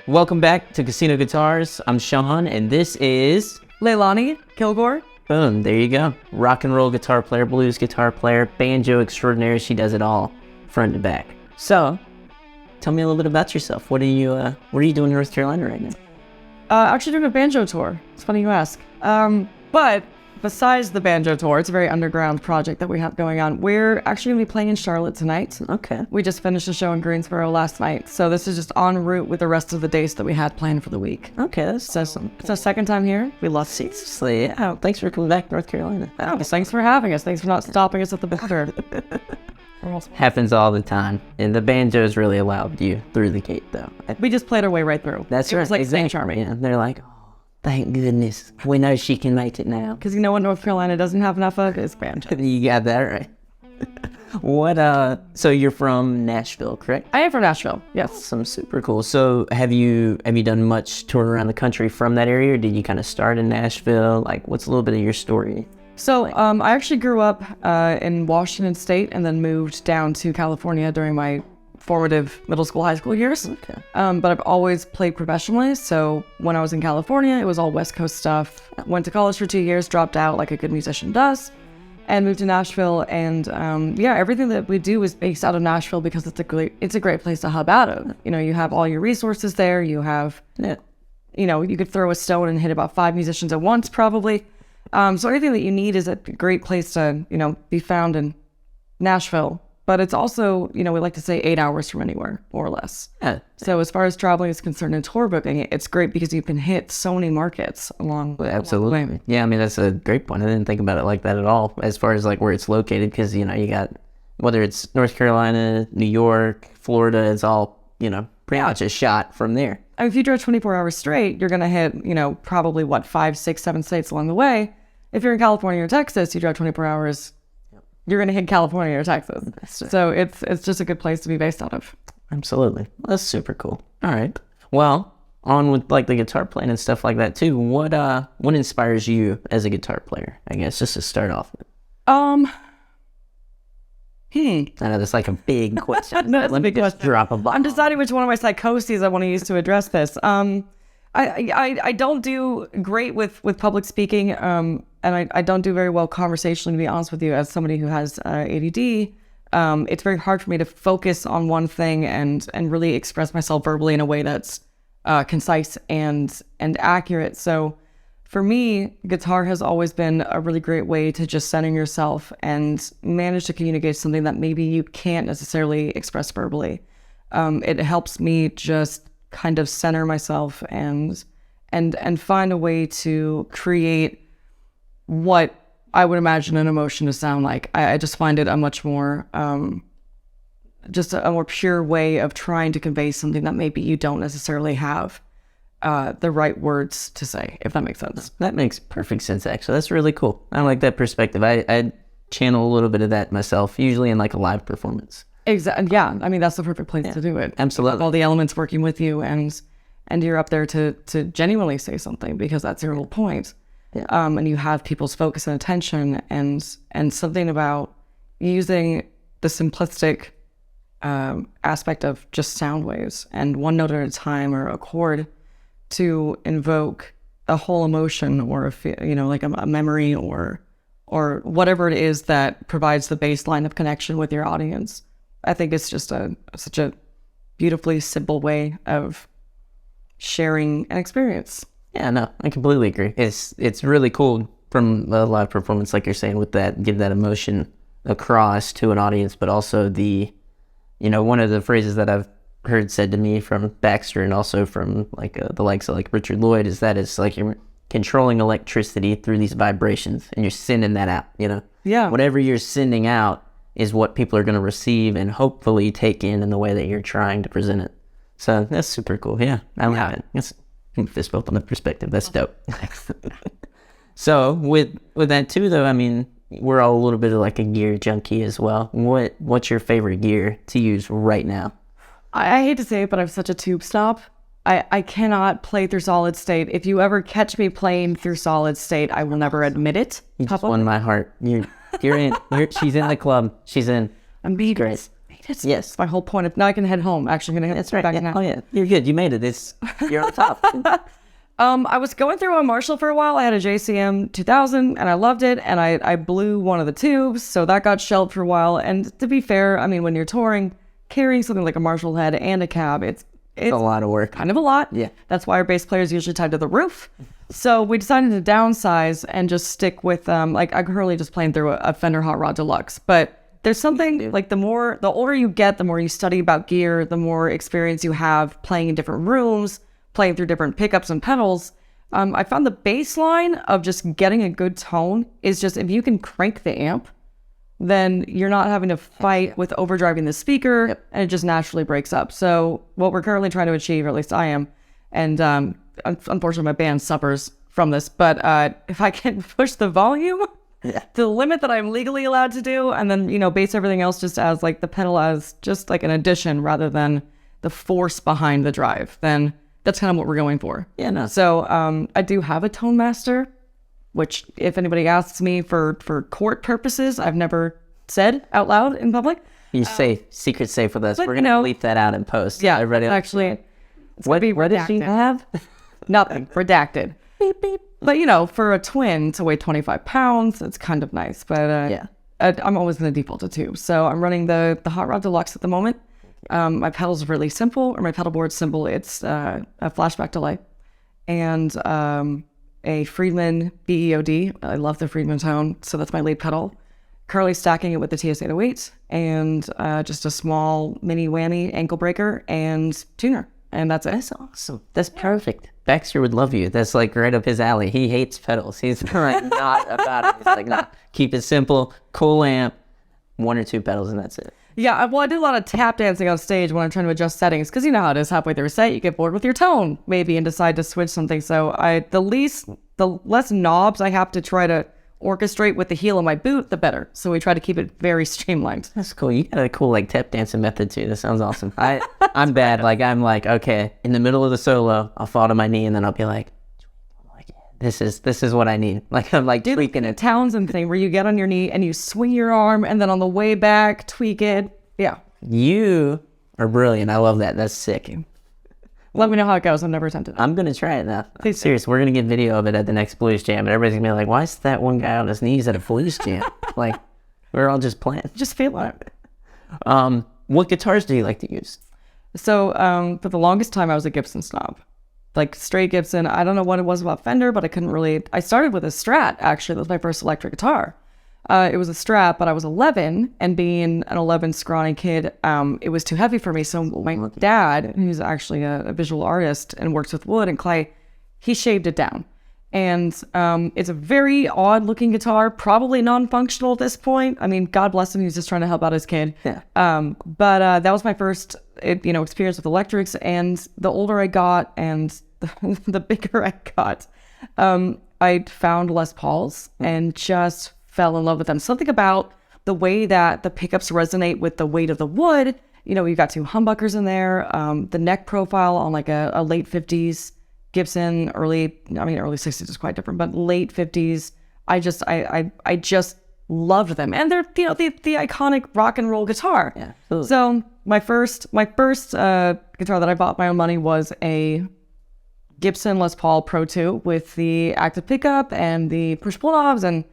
Welcome back to Casino Guitars. I'm Sean, and this is Leilani Kilgore. Boom, there you go. Rock and roll guitar player, blues guitar player, banjo extraordinaire. She does it all, front to back. So, tell me a little bit about yourself. What are you doing in North Carolina right now? Actually doing a banjo tour. It's funny you ask. But besides the banjo tour, it's a very underground project that we have going on. We're actually going to be playing in Charlotte tonight. Okay. We just finished a show in Greensboro last night. So this is just en route with the rest of the dates that we had planned for the week. Okay, that's awesome. It's our second time here. We love it. So, yeah, thanks for coming back to North Carolina. Oh, thanks for having us. Thanks for not stopping us at the border. Happens all the time. And the banjos really allowed you through the gate, though. We just played our way right through. That's it right. was like exactly. St. Charming. Yeah, they're like, thank goodness. We know she can make it now. Because you know what North Carolina doesn't have enough of is banjo. You got that right. So you're from Nashville, correct? I am from Nashville, yes. Awesome, super cool. So have you done much touring around the country from that area, or did you kind of start in Nashville? Like, what's a little bit of your story? So I actually grew up in Washington State and then moved down to California during my formative middle school, high school years. Okay. But I've always played professionally. So when I was in California, it was all West Coast stuff. Went to college for 2 years, dropped out like a good musician does, and moved to Nashville. And yeah, everything that we do is based out of Nashville because it's a great place to hub out of. You know, you have all your resources there. You have, you know, you could throw a stone and hit about 5 musicians at once, probably. So anything that you need is a great place to, you know, be found in Nashville. But it's also, you know, we like to say 8 hours from anywhere, more or less. Yeah. So as far as traveling is concerned and tour booking, it's great because you can hit so many markets along the way. Yeah, I mean, that's a great point. I didn't think about it like that at all, as far as like where it's located, because, you know, you got, whether it's North Carolina, New York, Florida, it's all, you know, pretty much a shot from there. I mean, if you drive 24 hours straight, you're going to hit, you know, probably 5, 6, 7 states along the way. If you're in California or Texas, you drive 24 hours, you're going to hit California or Texas. So it's just a good place to be based out of. Absolutely. Well, that's super cool. All right. Well, on with like the guitar playing and stuff like that too. What inspires you as a guitar player? I guess just to start off with. I know that's like a big question. No, let me just drop a bomb. I'm deciding which one of my psychoses I want to use to address this. I don't do great with public speaking, and I don't do very well conversationally, to be honest with you. As somebody who has ADD, it's very hard for me to focus on one thing and really express myself verbally in a way that's concise and accurate. So for me, guitar has always been a really great way to just center yourself and manage to communicate something that maybe you can't necessarily express verbally. It helps me just kind of center myself and find a way to create what I would imagine an emotion to sound like. I just find it a much more just a more pure way of trying to convey something that maybe you don't necessarily have the right words to say, if that makes sense. That makes perfect sense, actually. That's really cool. I like that perspective. I channel a little bit of that myself, usually in like a live performance. Exactly. Yeah. I mean, that's the perfect place to do it. Absolutely. All the elements working with you, and you're up there to genuinely say something, because that's your whole point. Yeah. And you have people's focus and attention, and something about using the simplistic aspect of just sound waves and one note at a time or a chord to invoke a whole emotion or like a memory or whatever it is that provides the baseline of connection with your audience. I think it's just such a beautifully simple way of sharing an experience. Yeah, no, I completely agree. It's really cool from a live performance, like you're saying, with that, give that emotion across to an audience, but also one of the phrases that I've heard said to me from Baxter and also from like the likes of like Richard Lloyd is that it's like you're controlling electricity through these vibrations and you're sending that out, Yeah. Whatever you're sending out is what people are going to receive and hopefully take in the way that you're trying to present it. So that's super cool. Yeah, I love it. That's fist bump on the perspective. That's dope. So with that too, though, I mean, we're all a little bit of like a gear junkie as well. What's your favorite gear to use right now? I hate to say it, but I'm such a tube snob. I cannot play through solid state. If you ever catch me playing through solid state, I will never admit it. You just won my heart. You're in. She's in the club. She's in. I'm beat. Great. Yes. Yes. My whole point. Now I can head home. Actually, I'm gonna That's head right. back Yeah. now. Oh yeah, you're good. You made it. You're on top. I was going through a Marshall for a while. I had a JCM 2000 and I loved it. And I blew one of the tubes. So that got shelved for a while. And to be fair, I mean, when you're touring, carrying something like a Marshall head and a cab, it's a lot of work. Kind of a lot. Yeah. That's why our bass player is usually tied to the roof. So we decided to downsize and just stick with, like I'm currently just playing through a Fender Hot Rod Deluxe. But there's something like the older you get, the more you study about gear, the more experience you have playing in different rooms, playing through different pickups and pedals. I found the baseline of just getting a good tone is just if you can crank the amp, then you're not having to fight with overdriving the speaker, and it just naturally breaks up. So what we're currently trying to achieve, or at least I am, and unfortunately my band suffers from this, but if I can push the volume to the limit that I'm legally allowed to do, and then, base everything else just as like the pedal as just like an addition rather than the force behind the drive, then that's kind of what we're going for. Yeah, no. So I do have a Tone Master, which if anybody asks me for court purposes, I've never said out loud in public. You say secret safe with us. but, We're going to bleep that out in post. Yeah, I read it. actually, What does she have? nothing, redacted. Beep, beep. But, for a twin to weigh 25 pounds, it's kind of nice. But I'm always going to default to tube. So I'm running the Hot Rod Deluxe at the moment. My pedal's really simple, or my pedal board's simple. It's a flashback delay and a Friedman BEOD. I love the Friedman tone, so that's my lead pedal. Currently stacking it with the TS-808 and just a small mini whammy ankle breaker and tuner, and that's it. That's awesome. That's perfect. Baxter would love you. That's like right up his alley. He hates pedals. He's like not about it. He's like, no, keep it simple, cool amp, 1 or 2 pedals, and that's it. Yeah, well, I do a lot of tap dancing on stage when I'm trying to adjust settings, because you know how it is. Halfway through a set, you get bored with your tone, maybe, and decide to switch something. So the less knobs I have to try to orchestrate with the heel of my boot, the better. So we try to keep it very streamlined. That's cool. You got a cool like tap dancing method too. That sounds awesome. I'm bad. Like I'm like, okay, in the middle of the solo, I'll fall to my knee and then I'll be like, this is what I need. Like I'm like tweaking it. Townsend thing where you get on your knee and you swing your arm and then on the way back tweak it. Yeah. You are brilliant. I love that. That's sick. Let me know how it goes. I've never attempted it. I'm gonna try it now. I'm serious. We're gonna get video of it at the next Blues Jam, and everybody's gonna be like, "Why is that one guy on his knees at a Blues Jam?" Like, we're all just playing. Just feel it. What guitars do you like to use? So for the longest time, I was a Gibson snob. Like straight Gibson. I don't know what it was about Fender, but I couldn't really. I started with a Strat, actually. That was my first electric guitar. It was a Strat, but I was 11, and being an 11 scrawny kid, it was too heavy for me. So my dad, who's actually a visual artist and works with wood and clay, he shaved it down. And it's a very odd-looking guitar, probably non-functional at this point. I mean, God bless him, he was just trying to help out his kid. Yeah. But that was my first, experience with electrics. And the older I got and the bigger I got, I found Les Pauls and just fell in love with them. Something about the way that the pickups resonate with the weight of the wood. You've got 2 humbuckers in there. The neck profile on like a late 50s Gibson, early 60s is quite different, but late 50s. I just loved them, and they're the iconic rock and roll guitar. Yeah, absolutely. So my first guitar that I bought my own money was a Gibson Les Paul Pro 2 with the active pickup and the push pull knobs, and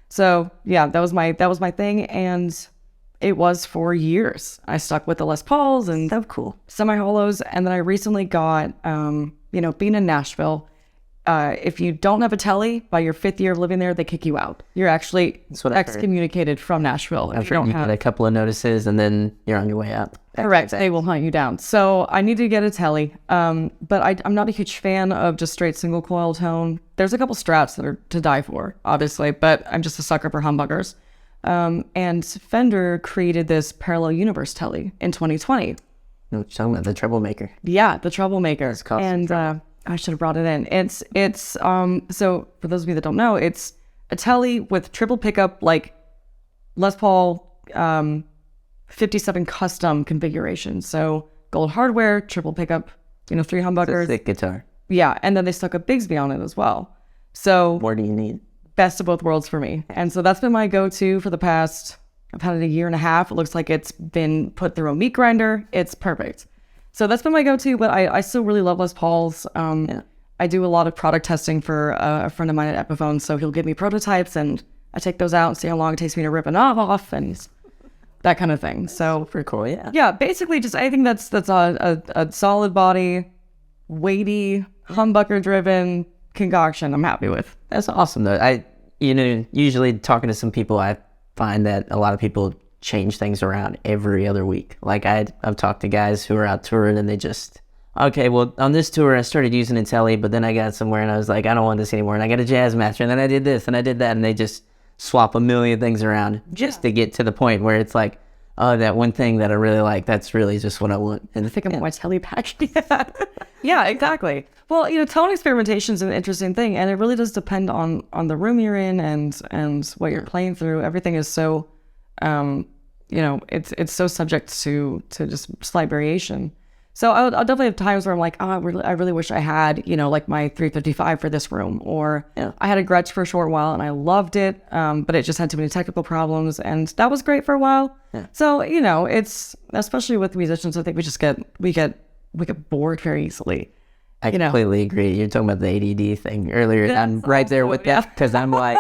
so yeah, that was my thing, and it was for years. I stuck with the Les Pauls and So cool. semi-hollows, and then I recently got, being in Nashville, if you don't have a telly by your 5th year of living there, they kick you out. You're actually what I've heard. excommunicated from Nashville. If I've heard you get a couple of notices and then you're on your way up. Correct. They will hunt you down. So I need to get a telly. But I'm not a huge fan of just straight single coil tone. There's a couple strats that are to die for, obviously, but I'm just a sucker for humbuckers. And Fender created this parallel universe telly in 2020. No, you're talking about the Troublemaker. Yeah, the Troublemaker. It's called And I should have brought it in. It's so for those of you that don't know, it's a telly with triple pickup, like Les Paul 57 custom configuration. So gold hardware, triple pickup, 3 humbuckers. It's a thick guitar. Yeah, and then they stuck a Bigsby on it as well. So More do you need? best of both worlds for me. And so that's been my go-to for the past, I've had it a year and a half. It looks like it's been put through a meat grinder. It's perfect. So that's been my go-to, but I still really love Les Pauls. I do a lot of product testing for a friend of mine at Epiphone, so he'll give me prototypes, and I take those out and see how long it takes me to rip a knob off and that kind of thing. So Pretty cool, yeah. yeah, basically just anything that's a solid body, weighty, humbucker-driven concoction I'm happy with. That's awesome, though. Usually talking to some people, I find that a lot of people change things around every other week. Like I've talked to guys who are out touring and they just, okay, well, on this tour I started using a telly, but then I got somewhere and I was like, I don't want this anymore, and I got a Jazz Master, and then I did this and I did that, and they just swap a million things around just to get to the point where it's like, oh, that one thing that I really like, that's really just what I want. And I think I'm my telly pack. Yeah, exactly. Well, tone experimentation is an interesting thing, and it really does depend on the room you're in and what you're playing through. Everything is so it's so subject to just slight variation. So I'll definitely have times where I'm like, oh, I really wish I had, like my 355 for this room, or I had a Gretsch for a short while and I loved it, but it just had too many technical problems, and that was great for a while. Yeah. So it's, especially with musicians, I think we get bored very easily. I completely agree. You're talking about the ADD thing earlier. I'm right there with that, because I'm like,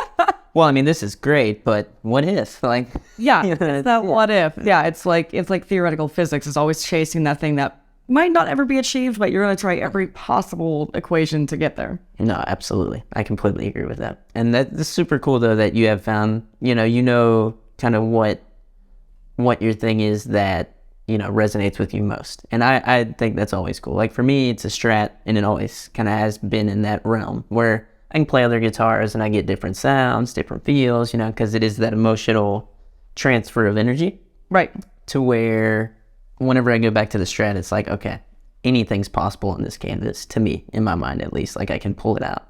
well, I mean, this is great, but what if? Like, yeah, it's that what if? Yeah, it's like theoretical physics is always chasing that thing that might not ever be achieved, but you're going to try every possible equation to get there. No, absolutely. I completely agree with that. And that's super cool, though, that you have found, kind of what your thing is that, resonates with you most. And I think that's always cool. Like for me, it's a Strat, and it always kind of has been in that realm where I can play other guitars and I get different sounds, different feels, because it is that emotional transfer of energy. Right. To where whenever I go back to the Strat, it's like, okay, anything's possible on this canvas, to me, in my mind at least. Like I can pull it out.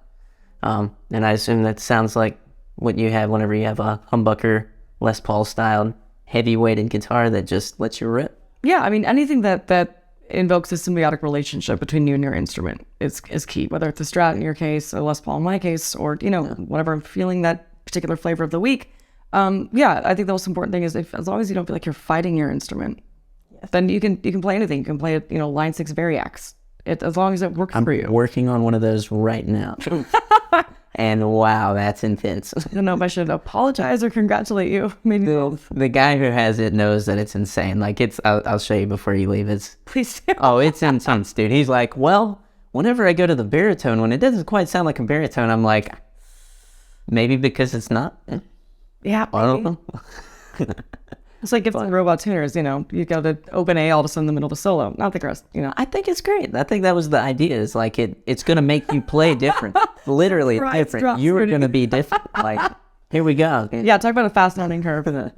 And I assume that sounds like what you have whenever you have a humbucker, Les Paul styled, heavy-weighted guitar that just lets you rip. Yeah, I mean, anything that invokes a symbiotic relationship between you and your instrument is key, whether it's a Strat in your case, a Les Paul in my case, or, whatever I'm feeling that particular flavor of the week. I think the most important thing is as long as you don't feel like you're fighting your instrument, then you can play anything. You can play it, line 6 Variax. As long as it works for you. I'm working on one of those right now. And wow, that's intense. I don't know if I should apologize or congratulate you. Maybe both. The guy who has it knows that it's insane. Like I'll show you before you leave. Please do. Oh, it's intense, dude. He's like, well, whenever I go to the baritone, when it doesn't quite sound like a baritone, I'm like, maybe because it's not. Yeah. I don't know. It's like gifts and robot tuners, you go to open A all of a sudden in the middle of a solo, not the rest, I think it's great. I think that was the idea. It's like it's going to make you play different. Literally different. You're going to be different. Like, here we go. Yeah, talk about a fast learning curve.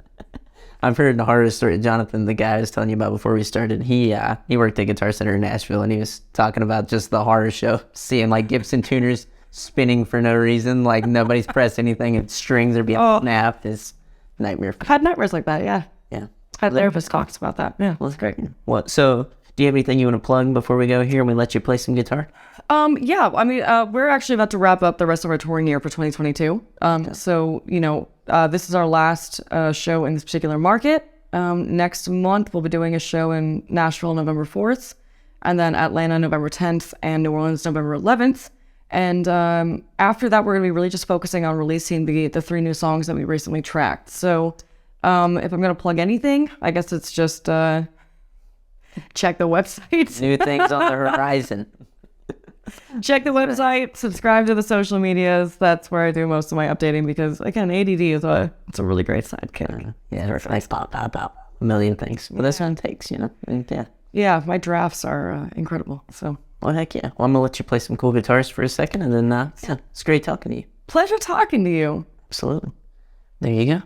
I've heard the horror story. Jonathan, the guy I was telling you about before we started, he worked at Guitar Center in Nashville, and he was talking about just the horror show, seeing like Gibson tuners spinning for no reason, like nobody's pressed anything, and strings are being snapped. Is nightmare. I've had nightmares like that, yeah. Yeah. I had therapist talks about that. Yeah, well, that's great. What? So, do you have anything you want to plug before we go here and we let you play some guitar? Yeah, I mean, we're actually about to wrap up the rest of our touring year for 2022. So, this is our last show in this particular market. Next month, we'll be doing a show in Nashville, November 4th, and then Atlanta, November 10th, and New Orleans, November 11th. And after that, we're going to be really just focusing on releasing the 3 new songs that we recently tracked. So if I'm going to plug anything, I guess it's just check the website. New things on the horizon. Check the website, subscribe to the social medias. That's where I do most of my updating because, again, ADD is it's a really great sidekick. Yeah, it's like pop, a million things. But this one takes, you know. And, yeah. Yeah, my drafts are incredible. So, Well, heck yeah. Well, I'm gonna let you play some cool guitars for a second, and then yeah, it's great talking to you. pleasure talking to you. Absolutely. There you go.